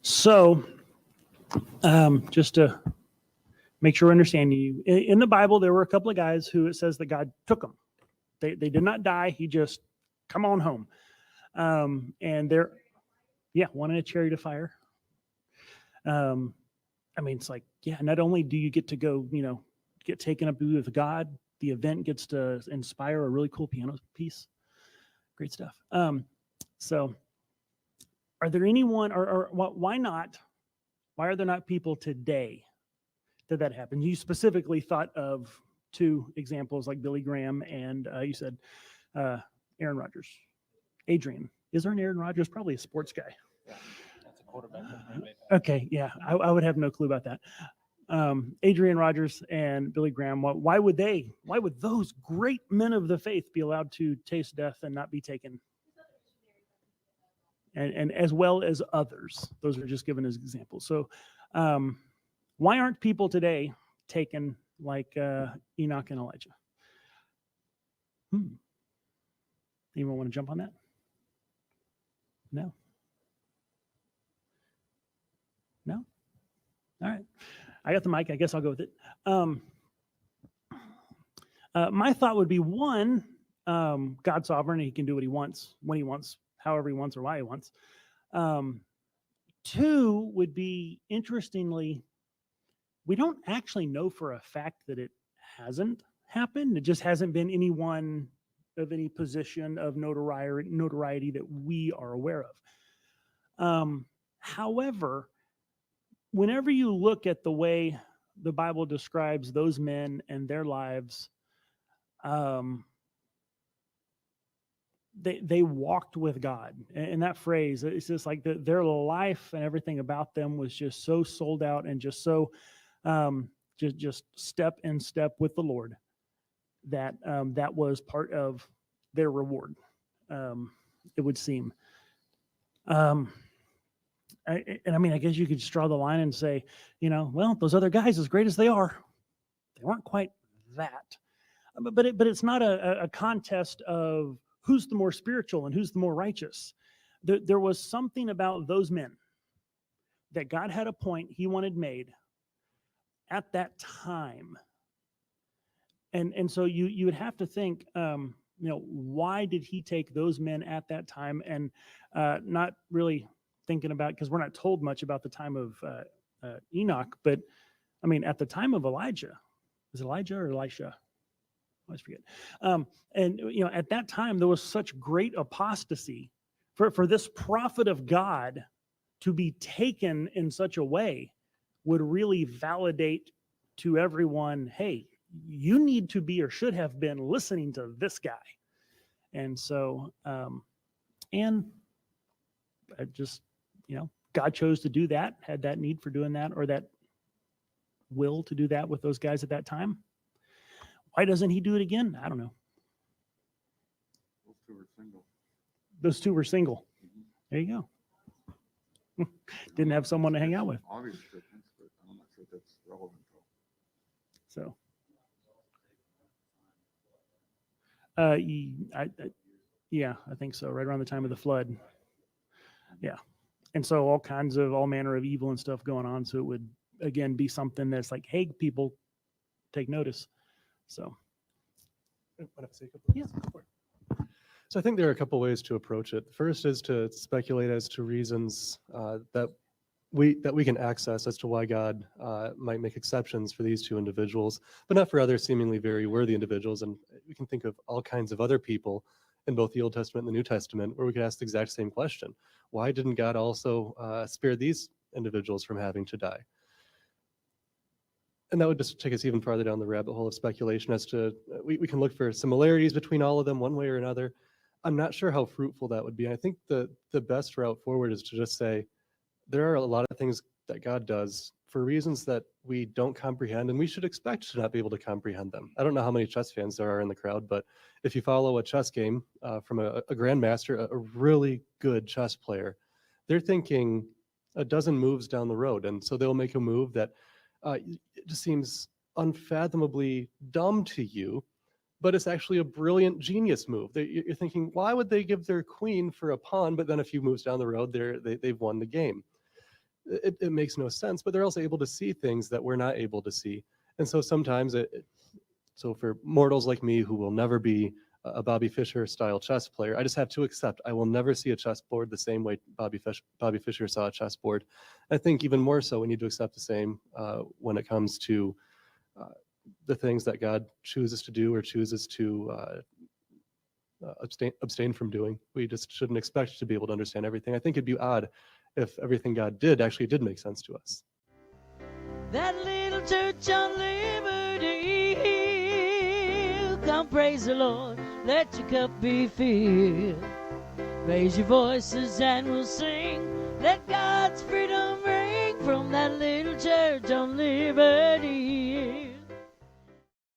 So, just to make sure we're understanding you, in the Bible, there were a couple of guys who it says that God took them. They did not die. He just, come on home. And they're, one in a chariot of fire. It's like, not only do you get to go, get taken up with God, the event gets to inspire a really cool piano piece. Great stuff. So are there anyone, or why not? Why are there not people today that happen? You specifically thought of two examples like Billy Graham and you said Aaron Rodgers. Adrian. Is there an Aaron Rodgers? Probably a sports guy. Yeah, that's a quarterback. Okay, yeah, I would have no clue about that. Adrian Rodgers and Billy Graham, why would those great men of the faith be allowed to taste death and not be taken? And as well as others. Those are just given as examples. So why aren't people today taken like Enoch and Elijah? Anyone want to jump on that? No? No? All right. I got the mic. I guess I'll go with it. My thought would be, one, God's sovereign. He can do what he wants, when he wants, however he wants, or why he wants. Two would be, interestingly, we don't actually know for a fact that it hasn't happened. It just hasn't been anyone of any position of notoriety that we are aware of. However, whenever you look at the way the Bible describes those men and their lives, they walked with God. And that phrase, it's just like their life and everything about them was just so sold out and just so just step in step with the Lord that that was part of their reward, it would seem. I guess you could just draw the line and say, well, those other guys, as great as they are, they weren't quite that. But it's not a contest of who's the more spiritual and who's the more righteous. There was something about those men that God had a point he wanted made at that time. And so you would have to think, why did he take those men at that time, and not really thinking about, because we're not told much about the time of Enoch, but at the time of Elijah, is it Elijah or Elisha? I always forget. At that time, there was such great apostasy for this prophet of God to be taken in such a way would really validate to everyone, hey, you need to be or should have been listening to this guy. And so, God chose to do that, had that need for doing that, or that will to do that with those guys at that time. Why doesn't he do it again? I don't know. Those two were single. Mm-hmm. There you go. Didn't have someone to hang out with. Obvious difference, but I'm not sure that's relevant though. So, I think so. Right around the time of the flood. Yeah. And so all manner of evil and stuff going on. So it would, again, be something that's like, hey, people, take notice. So. Yeah. So I think there are a couple ways to approach it. First is to speculate as to reasons that we can access as to why God might make exceptions for these two individuals, but not for other seemingly very worthy individuals. And we can think of all kinds of other people in both the Old Testament and the New Testament where we could ask the exact same question. Why didn't God also spare these individuals from having to die? And that would just take us even farther down the rabbit hole of speculation as to, we can look for similarities between all of them one way or another. I'm not sure how fruitful that would be. And I think the best route forward is to just say, there are a lot of things that God does for reasons that we don't comprehend, and we should expect to not be able to comprehend them. I don't know how many chess fans there are in the crowd, but if you follow a chess game from a grandmaster, a really good chess player, they're thinking a dozen moves down the road. And so they'll make a move that it just seems unfathomably dumb to you, but it's actually a brilliant genius move. You're thinking, why would they give their queen for a pawn, but then a few moves down the road, they've won the game? it makes no sense, but they're also able to see things that we're not able to see. And so sometimes so for mortals like me who will never be a Bobby Fischer style chess player, I just have to accept I will never see a chessboard the same way Bobby Fischer saw a chessboard. I think even more so we need to accept the same when it comes to the things that God chooses to do or chooses to abstain from doing. We just shouldn't expect to be able to understand everything. I think it'd be odd if everything God did actually did make sense to us. That little church on Liberty Hill, come praise the Lord, let your cup be filled. Raise your voices and we'll sing, let God's freedom ring from that little church on Liberty Hill.